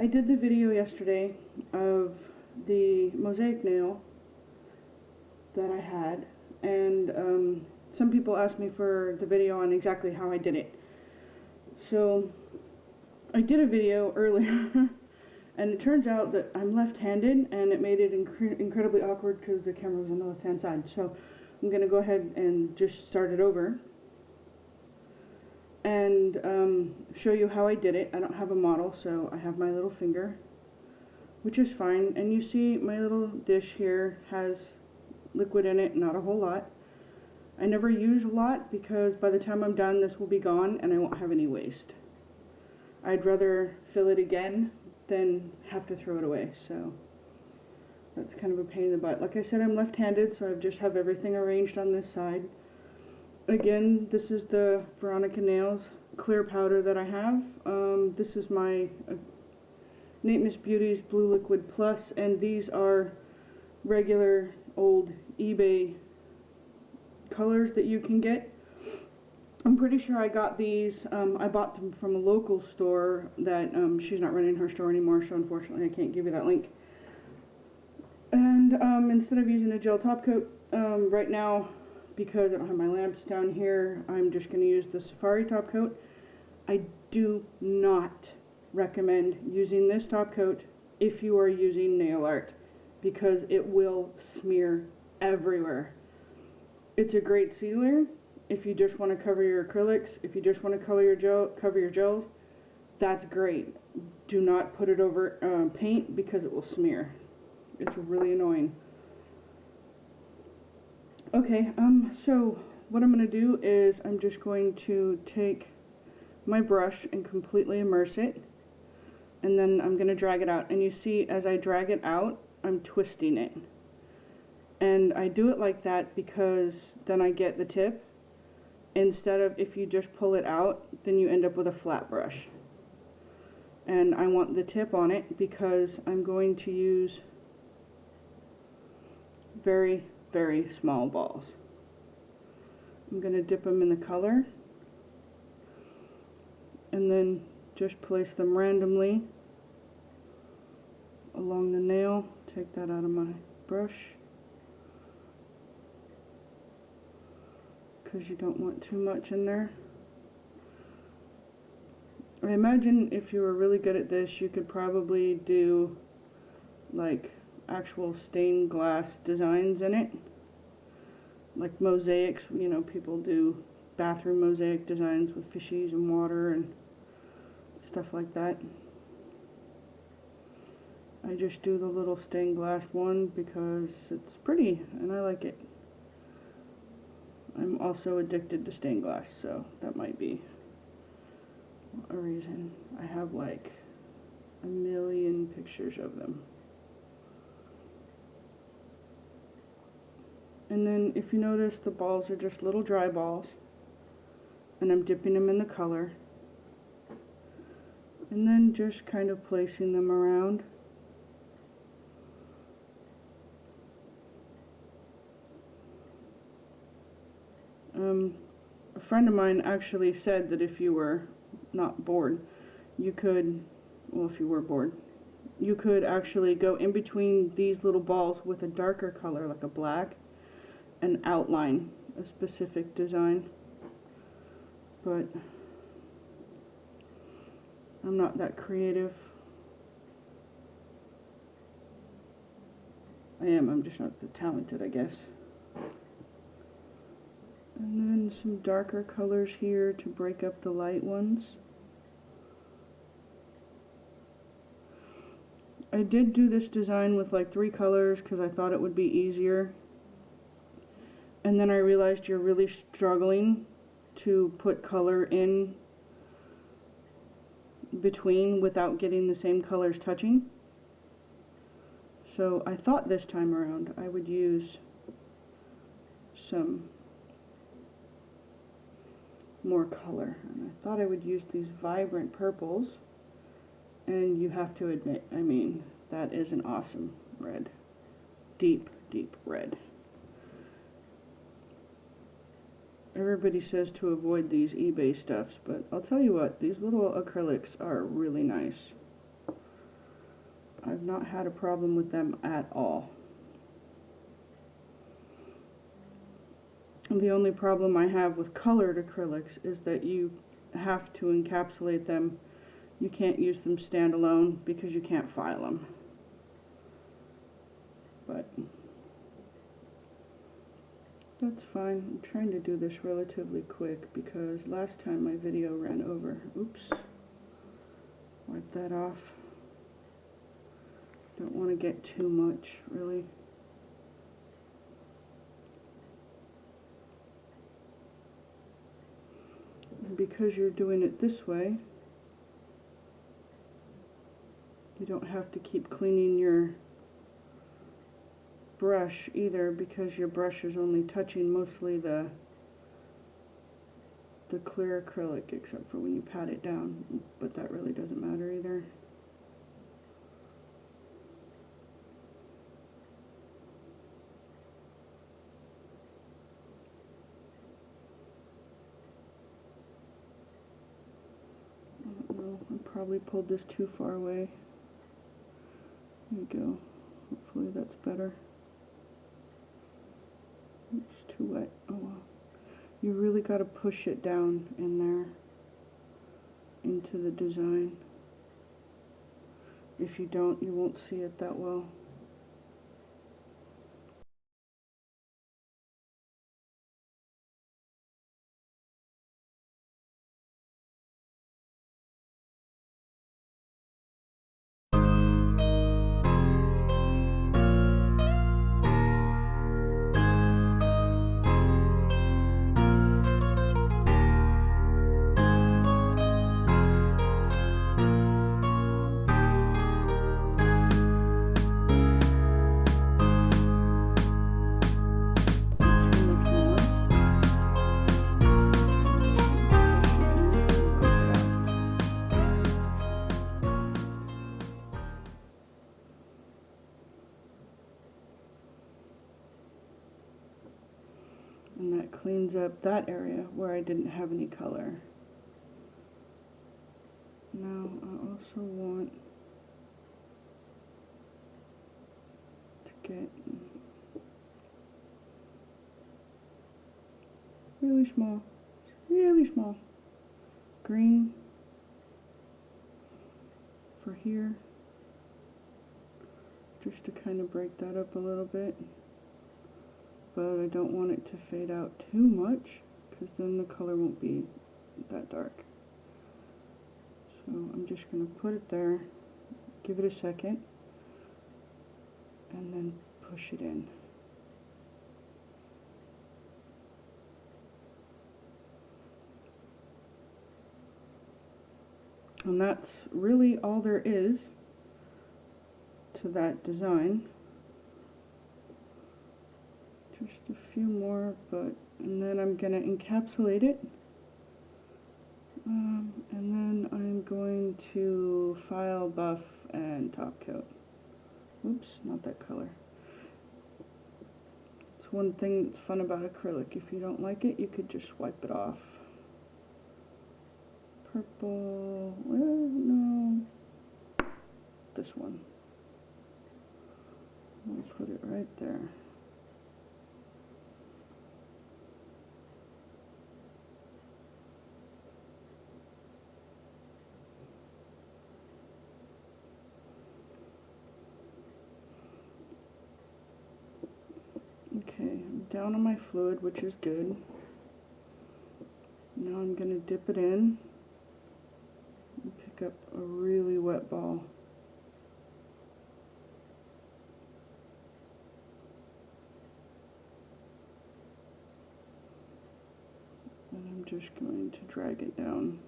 I did the video yesterday of the mosaic nail that I had, and some people asked me for the video on exactly how I did it. So I did a video earlier and it turns out that I'm left-handed, and it made it incredibly awkward because the camera was on the left-hand side. So I'm going to go ahead and just start it over and show you how I did it. I don't have a model, so I have my little finger, which is fine. And you see my little dish here has liquid in it, not a whole lot. I never use a lot because by the time I'm done this will be gone and I won't have any waste. I'd rather fill it again than have to throw it away, so that's kind of a pain in the butt. Like I said, I'm left-handed, so I just have everything arranged on this side. Again, this is the Veronica Nails clear powder that I have. This is my Nate Miss Beauty's Blue Liquid Plus, and these are regular old eBay colors that you can get. I'm pretty sure I got these, I bought them from a local store that she's not running her store anymore, so unfortunately I can't give you that link. And instead of using a gel top coat right now, because I don't have my lamps down here, I'm just going to use the Safari top coat. I do not recommend using this top coat if you are using nail art, because it will smear everywhere. It's a great sealer if you just want to cover your acrylics. If you just want to cover your gels, that's great. Do not put it over paint because it will smear. It's really annoying. Okay, so what I'm going to do is I'm just going to take my brush and completely immerse it, and then I'm going to drag it out. And you see, as I drag it out, I'm twisting it. And I do it like that because then I get the tip, instead of if you just pull it out, then you end up with a flat brush. And I want the tip on it because I'm going to use very, very small balls. I'm going to dip them in the color and then just place them randomly along the nail. Take that out of my brush because you don't want too much in there. I imagine if you were really good at this, you could probably do like actual stained glass designs in it, like mosaics. You know, people do bathroom mosaic designs with fishies and water and stuff like that. I just do the little stained glass one because it's pretty and I like it. I'm also addicted to stained glass, so that might be a reason. I have like a million pictures of them. And then if you notice, the balls are just little dry balls, and I'm dipping them in the color and then just kind of placing them around. A friend of mine actually said that if you were not bored, you could, well, if you were bored, you could actually go in between these little balls with a darker color, like a black, and outline a specific design. But I'm not that creative. I am, I'm just not that talented, I guess. And then some darker colors here to break up the light ones. I did do this design with like 3 colors because I thought it would be easier. And then I realized you're really struggling to put color in between without getting the same colors touching. So I thought this time around I would use some more color, and I thought I would use these vibrant purples, and you have to admit, I mean, that is an awesome red. Deep, deep red. Everybody says to avoid these eBay stuffs, but I'll tell you what, these little acrylics are really nice. I've not had a problem with them at all. And the only problem I have with colored acrylics is that you have to encapsulate them. You can't use them standalone because you can't file them. But that's fine. I'm trying to do this relatively quick because last time my video ran over. Oops. Wipe that off. Don't want to get too much, really. And because you're doing it this way, you don't have to keep cleaning your brush either, because your brush is only touching mostly the clear acrylic, except for when you pat it down, but that really doesn't matter either. I don't know, I probably pulled this too far away. There you go. Hopefully that's better. It's too wet. Oh well. You really got to push it down in there into the design. If you don't, you won't see it that well. And that cleans up that area where I didn't have any color. Now I also want to get really small green for here, just to kind of break that up a little bit. But I don't want it to fade out too much, because then the color won't be that dark. So I'm just going to put it there, give it a second, and then push it in. And that's really all there is to that design. Just a few more, and then I'm going to encapsulate it. And then I'm going to file, buff, and top coat. Oops, not that color. It's one thing that's fun about acrylic. If you don't like it, you could just wipe it off. Purple, well, no, this one. I'll put it right there. Okay, I'm down on my fluid, which is good. Now I'm going to dip it in and pick up a really wet ball. And I'm just going to drag it down.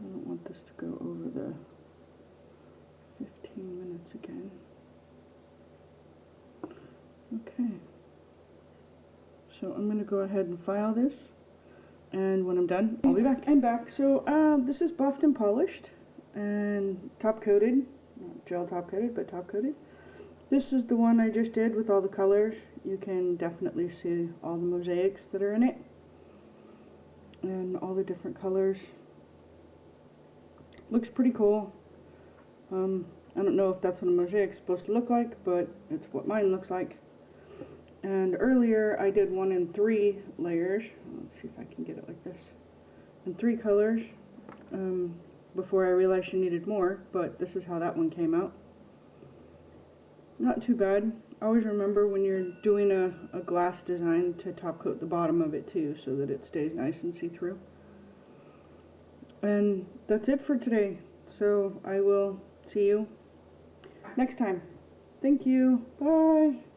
I don't want this to go over the 15 minutes again. Okay. So I'm going to go ahead and file this. and when I'm done, I'll be back. I'm back. So this is buffed and polished and top coated, not gel top coated, but top coated. This is the one I just did with all the colors. You can definitely see all the mosaics that are in it and all the different colors. Looks pretty cool. I don't know if that's what a mosaic is supposed to look like, but it's what mine looks like. And earlier I did one in 3 layers. Let's see if I can get it like this. In 3 colors, before I realized she needed more, but this is how that one came out. Not too bad. Always remember when you're doing a glass design to top coat the bottom of it too, so that it stays nice and see-through. And that's it for today. So I will see you next time. Thank you. Bye.